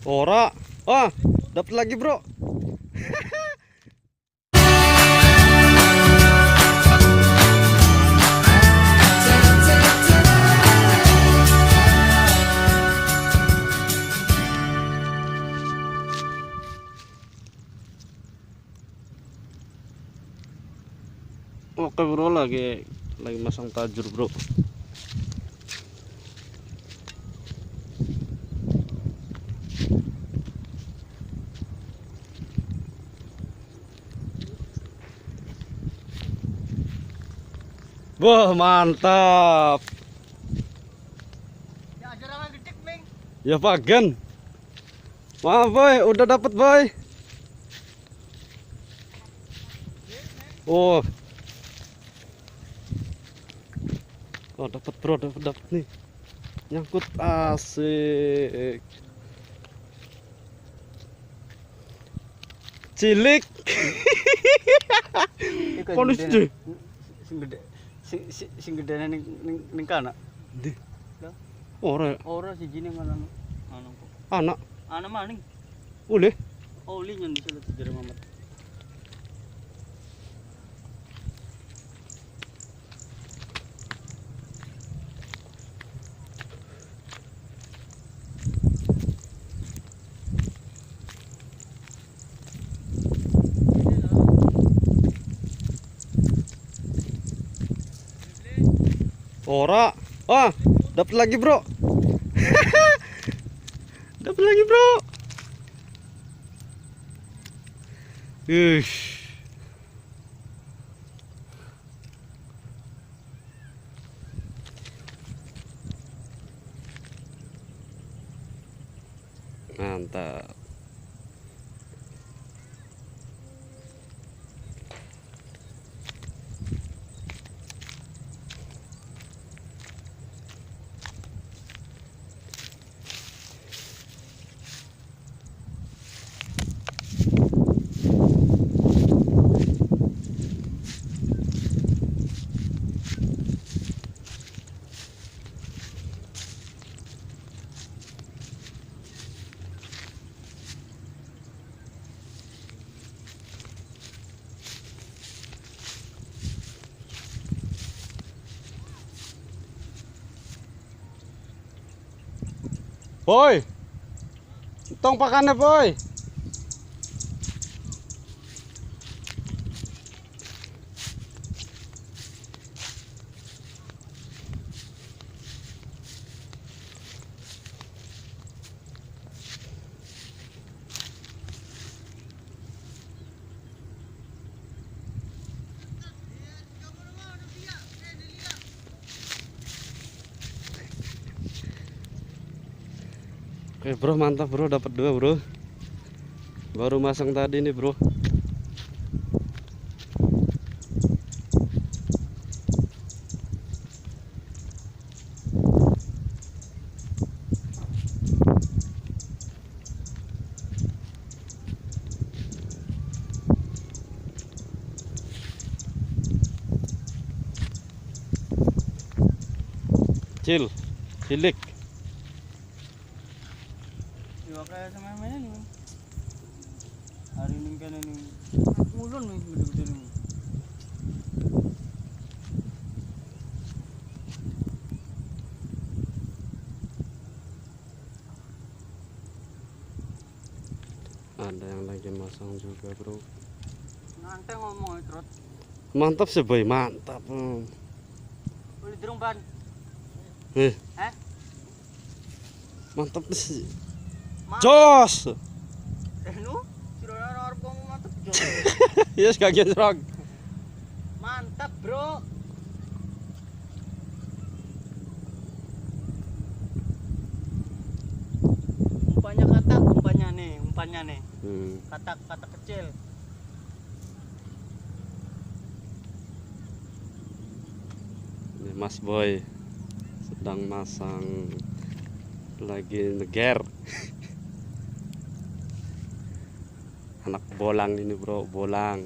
Ora. Wah, dapat lagi, Bro. Oke, Bro, lagi masang tajur, Bro. Wah, mantap. Ya jarangan gede, Ming. Ya pagen. Wah, boy, udah dapat, boy. Oh. Oh, dapat, Bro, dapat nih. Nyangkut, asik. Cilik. Ponis deh. Sing gede ning kana. Ndi? Ora Sijine malah anak. Anak maning. Oleh. Oli nyen diselut jare Mamat. Ora. Ah, dapat lagi, Bro. Dapat lagi, Bro. Ish. Mantap. Boy, tong pakannya, boy. Oke, Bro, mantap, Bro, dapat 2, Bro. Baru masang tadi nih, Bro. Cilik. Yo kayak sama mana nih, Ming? Hari ini kan ini ulun nih gede-gede nih. Ada yang lagi masang juga, Bro. Nanti ngomong terus. Mantap sih, boy, mantap. Beli derung ban. Eh, Hah? mantap sih. Jos. Nu, sira arep ngomong mantep jo. Yes, kaget, Rog. Mantap, Bro. Umpannya nih. Kata kecil. Ini Mas Boy sedang masang lagi neger. Anak bolang ini, Bro, bolang.